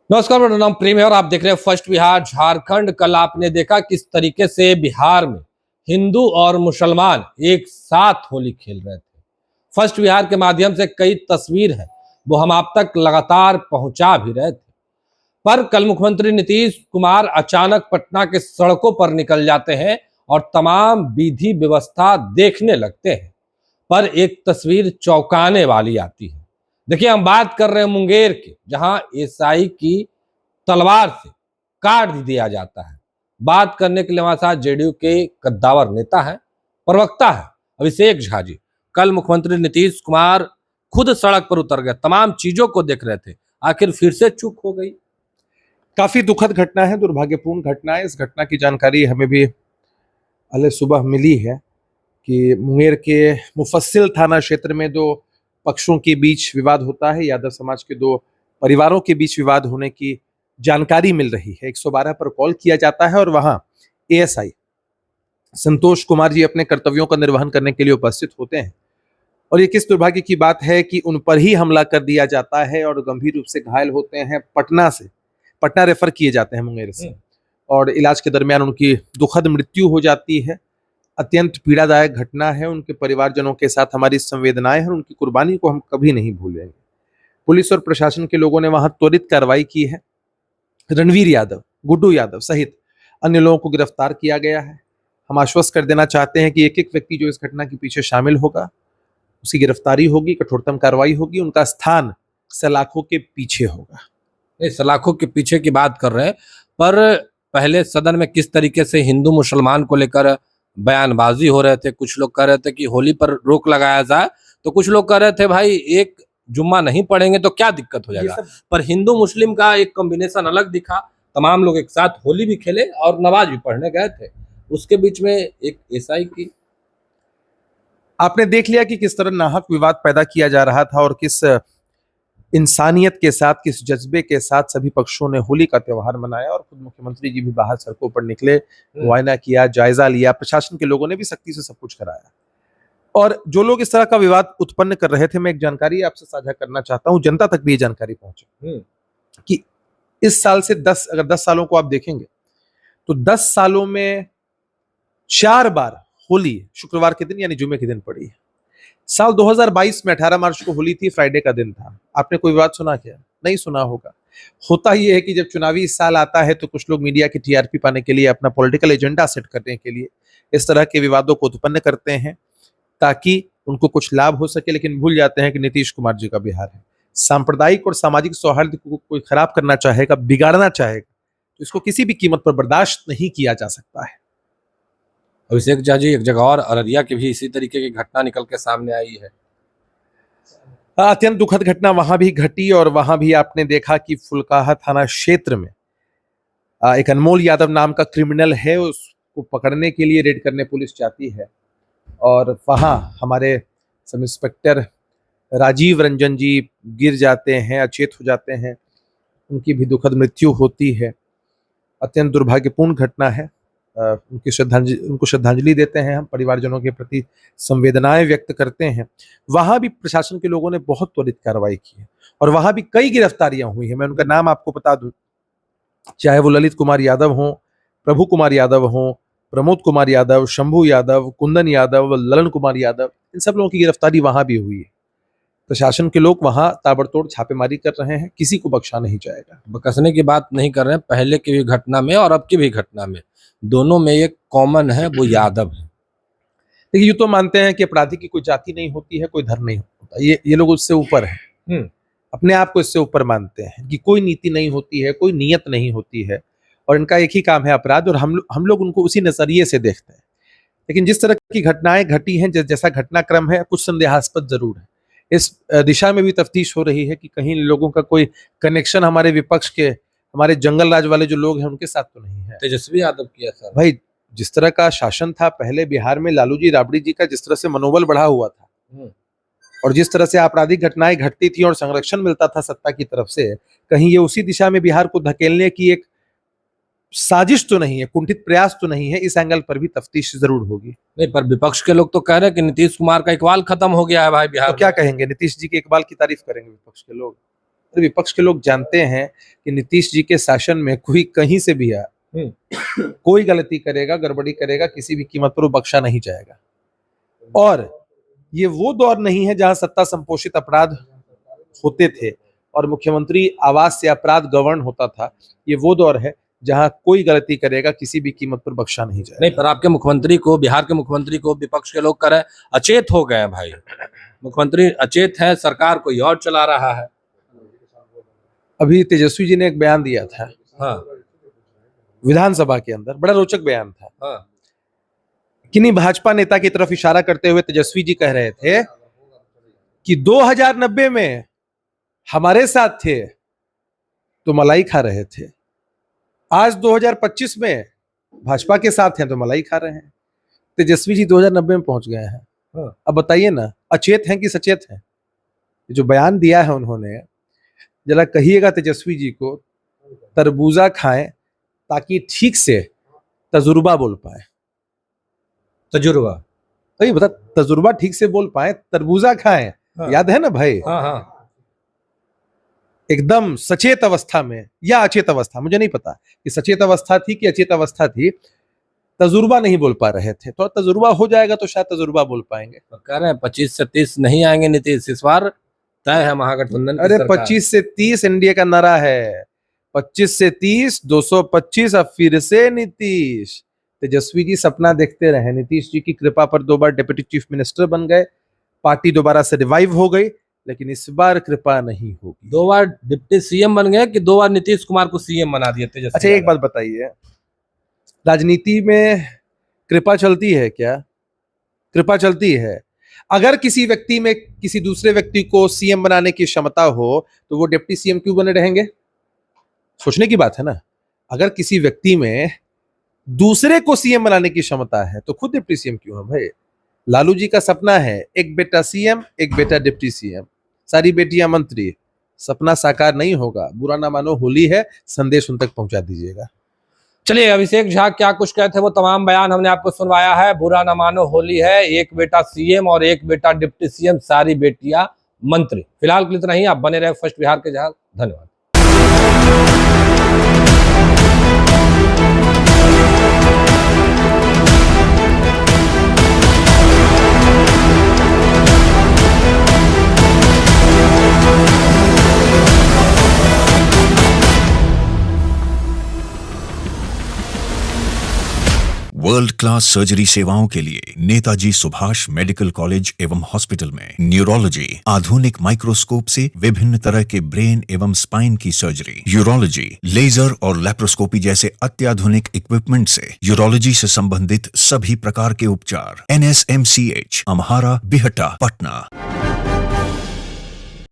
नमस्कार, मेरा नाम प्रेम है और आप देख रहे हैं फर्स्ट बिहार झारखंड। कल आपने देखा किस तरीके से बिहार में हिंदू और मुसलमान एक साथ होली खेल रहे थे। फर्स्ट बिहार के माध्यम से कई तस्वीर है वो हम आप तक लगातार पहुंचा भी रहे थे। पर कल मुख्यमंत्री नीतीश कुमार अचानक पटना के सड़कों पर निकल जाते हैं और तमाम विधि व्यवस्था देखने लगते हैं। पर एक तस्वीर चौंकाने वाली आती है। देखिए, हम बात कर रहे हैं मुंगेर की, जहां एसआई की तलवार से काट दिया जाता है। बात करने के लिए हमारे साथ जेडीयू के कद्दावर नेता है, प्रवक्ता है अभिषेक झा जी। कल मुख्यमंत्री नीतीश कुमार खुद सड़क पर उतर गए, तमाम चीजों को देख रहे थे, आखिर फिर से चूक हो गई। काफी दुखद घटना है, दुर्भाग्यपूर्ण घटना है। इस घटना की जानकारी हमें भी अल सुबह मिली है कि मुंगेर के मुफस्सिल थाना क्षेत्र में दो पक्षों के बीच विवाद होता है। यादव समाज के दो परिवारों के बीच विवाद होने की जानकारी मिल रही है। 112 पर कॉल किया जाता है और वहां एएसआई संतोष कुमार जी अपने कर्तव्यों का निर्वहन करने के लिए उपस्थित होते हैं। और ये किस दुर्भाग्य की बात है कि उन पर ही हमला कर दिया जाता है और गंभीर रूप से घायल होते हैं। पटना रेफर किए जाते हैं मुंगेर से, और इलाज के दरमियान उनकी दुखद मृत्यु हो जाती है। अत्यंत पीड़ादायक घटना है। उनके परिवारजनों के साथ हमारी संवेदनाएं हैं और उनकी कुर्बानी को हम कभी नहीं भूलेंगे। पुलिस और प्रशासन के लोगों ने वहां त्वरित कार्रवाई की है। रणवीर यादव, गुड्डू यादव सहित अन्य लोगों को गिरफ्तार किया गया है। हम आश्वस्त कर देना चाहते हैं कि एक एक व्यक्ति जो इस घटना के पीछे शामिल होगा उसकी गिरफ्तारी होगी, कठोरतम कार्रवाई होगी, उनका स्थान सलाखों के पीछे होगा। सलाखों के पीछे की बात कर रहे हैं, पर पहले सदन में किस तरीके से हिंदू मुसलमान को लेकर बयानबाजी हो रहे थे। कुछ लोग कह रहे थे कि होली पर रोक लगाया जाए, तो कुछ लोग कह रहे थे भाई एक जुम्मा नहीं पढ़ेंगे तो क्या दिक्कत हो जाएगा। पर हिंदू मुस्लिम का एक कॉम्बिनेशन अलग दिखा। तमाम लोग एक साथ होली भी खेले और नमाज भी पढ़ने गए थे। उसके बीच में एक एसआई की आपने देख लिया कि किस तरह नाहक विवाद पैदा किया जा रहा था और किस इंसानियत के साथ, किस जज्बे के साथ सभी पक्षों ने होली का त्योहार मनाया। और खुद मुख्यमंत्री जी भी बाहर सड़कों पर निकले, मुआयना किया, जायजा लिया। प्रशासन के लोगों ने भी सख्ती से सब कुछ कराया। और जो लोग इस तरह का विवाद उत्पन्न कर रहे थे, मैं एक जानकारी आपसे साझा करना चाहता हूं, जनता तक भी ये जानकारी पहुंचे कि इस साल से अगर 10 सालों को आप देखेंगे तो 10 सालों में 4 बार होली शुक्रवार के दिन यानी जुमे के दिन पड़ी है। साल 2022 में 18 मार्च को होली थी, फ्राइडे का दिन था। आपने कोई विवाद सुना क्या? नहीं सुना होगा। होता यह है कि जब चुनावी साल आता है तो कुछ लोग मीडिया की टीआरपी पाने के लिए, अपना पॉलिटिकल एजेंडा सेट करने के लिए इस तरह के विवादों को उत्पन्न करते हैं ताकि उनको कुछ लाभ हो सके, लेकिन भूल जाते हैं कि नीतीश कुमार जी का बिहार है। सांप्रदायिक और सामाजिक सौहार्द को कोई खराब करना चाहेगा, बिगाड़ना चाहेगा, तो इसको किसी भी कीमत पर बर्दाश्त नहीं किया जा सकता है। अभिषेक झा जी, एक जगह और अररिया की भी इसी तरीके की घटना निकल के सामने आई है। अत्यंत दुखद घटना वहां भी घटी और वहां भी आपने देखा कि फुलकाहा थाना क्षेत्र में एक अनमोल यादव नाम का क्रिमिनल है। उसको पकड़ने के लिए रेड करने पुलिस जाती है और वहां हमारे सब इंस्पेक्टर राजीव रंजन जी गिर जाते हैं, अचेत हो जाते हैं। उनकी भी दुखद मृत्यु होती है। अत्यंत दुर्भाग्यपूर्ण घटना है। उनको श्रद्धांजलि देते हैं, हम परिवारजनों के प्रति संवेदनाएं व्यक्त करते हैं। वहां भी प्रशासन के लोगों ने बहुत त्वरित कार्रवाई की है और वहां भी कई गिरफ्तारियां हुई हैं। मैं उनका नाम आपको बता दूं, चाहे वो ललित कुमार यादव हों, प्रभु कुमार यादव हों, प्रमोद कुमार यादव, शंभू यादव, कुंदन यादव, ललन कुमार यादव, इन सब लोगों की गिरफ्तारी वहां भी हुई है। प्रशासन के लोग वहां ताबड़तोड़ छापेमारी कर रहे हैं, किसी को बख्शा नहीं जाएगा। बकसने की बात नहीं कर रहे हैं, पहले की भी घटना में और अब की भी घटना में दोनों में एक कॉमन है, वो यादव है। देखिए, ये तो मानते हैं कि अपराधी की कोई जाति नहीं होती है, कोई धर्म नहीं होता। ये लोग उससे ऊपर है, अपने आप को इससे ऊपर मानते हैं कि कोई नीति नहीं होती है, कोई नियत नहीं होती है और इनका एक ही काम है अपराध। और हम लोग उनको उसी नजरिए से देखते हैं। लेकिन जिस तरह की घटनाएं घटी हैं, जैसा घटनाक्रम है, कुछ संदेहास्पद जरूर है। इस दिशा में भी तफ्तीश हो रही है कि कहीं लोगों का कोई कनेक्शन हमारे विपक्ष के, हमारे जंगल राज वाले जो लोग हैं उनके साथ तो नहीं है। तेजस्वी यादव किया सर भाई, जिस तरह का शासन था पहले बिहार में, लालू जी राबड़ी जी का जिस तरह से मनोबल बढ़ा हुआ था और जिस तरह से आपराधिक घटनाएं घटती थी और संरक्षण मिलता था सत्ता की तरफ से, कहीं ये उसी दिशा में बिहार को धकेलने की एक साजिश तो नहीं है, कुंठित प्रयास तो नहीं है। इस एंगल पर भी तफ्तीश जरूर होगी। नहीं, पर विपक्ष के लोग तो कह रहे हैं कि नीतीश कुमार का इकबाल खत्म हो गया है भाई बिहार तो क्या कहेंगे? नीतीश जी के इकबाल की तारीफ करेंगे विपक्ष के लोग? विपक्ष के लोग जानते हैं कि नीतीश जी के शासन में कोई कहीं से भी कोई गलती करेगा, गड़बड़ी करेगा, किसी भी कीमत पर वो बख्शा नहीं जाएगा। और ये वो दौर नहीं है जहां सत्ता संपोषित अपराध होते थे और मुख्यमंत्री आवास से अपराध गवर्न होता था। ये वो दौर है जहां कोई गलती करेगा, किसी भी कीमत पर बख्शा नहीं जाएगा। नहीं, पर आपके मुख्यमंत्री को, बिहार के मुख्यमंत्री को विपक्ष के लोग करें अचेत हो गए हैं भाई। मुख्यमंत्री अचेत है, सरकार कोई और चला रहा है। अभी तेजस्वी जी ने एक बयान दिया था विधानसभा के अंदर, बड़ा रोचक बयान था। किन्हीं भाजपा नेता की तरफ इशारा करते हुए तेजस्वी जी कह रहे थे कि 2090 में हमारे साथ थे तो मलाई खा रहे थे, आज 2025 में भाजपा के साथ हैं तो मलाई खा रहे हैं। तेजस्वी जी 2090 में पहुंच गए हैं। अब बताइए ना, अचेत हैं कि सचेत हैं? जो बयान दिया है उन्होंने, जरा कहिएगा तेजस्वी जी को तरबूजा खाएं ताकि ठीक से तजुर्बा बोल पाए। तजुर्बा? तो ये बता, तजुर्बा ठीक से बोल पाए, तरबूजा खाएं। याद है ना भाई? एकदम सचेत अवस्था में या अचेत अवस्था, मुझे नहीं पता कि सचेत अवस्था थी कि अचेत अवस्था थी, तजुर्बा नहीं बोल पा रहे थे। तो तजुर्बा हो जाएगा तो शायद तजुर्बा बोल पाएंगे। कह रहे हैं 25 से 30 नहीं आएंगे नीतीश, इस बार तय है महागठबंधन। अरे 25 से 30 एनडीए का नारा है, 25 से 30, 225, अब फिर से नीतीश। तेजस्वी जी सपना देखते रहे, नीतीश जी की कृपा पर 2 बार डिप्टी चीफ मिनिस्टर बन गए, पार्टी दोबारा से रिवाइव हो गई, लेकिन इस बार कृपा नहीं होगी। 2 बार डिप्टी सीएम बन गए कि 2 बार नीतीश कुमार को सीएम बना दिए तेजस्वी? अच्छा, एक बात बताइए, राजनीति में कृपा चलती है क्या? कृपा चलती है। अगर किसी व्यक्ति में किसी दूसरे व्यक्ति को सीएम बनाने की क्षमता हो तो वो डिप्टी सीएम क्यों बने रहेंगे? सोचने की बात है ना। अगर किसी व्यक्ति में दूसरे को सीएम बनाने की क्षमता है तो खुद डिप्टी सीएम क्यों है भाई? लालू जी का सपना है एक बेटा सीएम, एक बेटा डिप्टी सीएम, सारी बेटियां मंत्री। सपना साकार नहीं होगा, बुरा ना मानो, होली है, संदेश उन तक पहुंचा दीजिएगा। चलिए, अभिषेक झा क्या कुछ कहते हैं वो तमाम बयान हमने आपको सुनवाया है। बुरा ना मानो, होली है, एक बेटा सीएम और एक बेटा डिप्टी सीएम, सारी बेटियां मंत्री। फिलहाल के लिए इतना ही। आप बने रहे फर्स्ट बिहार के जहां। धन्यवाद। वर्ल्ड क्लास सर्जरी सेवाओं के लिए नेताजी सुभाष मेडिकल कॉलेज एवं हॉस्पिटल में न्यूरोलॉजी, आधुनिक माइक्रोस्कोप से विभिन्न तरह के ब्रेन एवं स्पाइन की सर्जरी, यूरोलॉजी, लेजर और लैप्रोस्कोपी जैसे अत्याधुनिक इक्विपमेंट से यूरोलॉजी से संबंधित सभी प्रकार के उपचार। NSMCH, अम्हारा, बिहटा, पटना।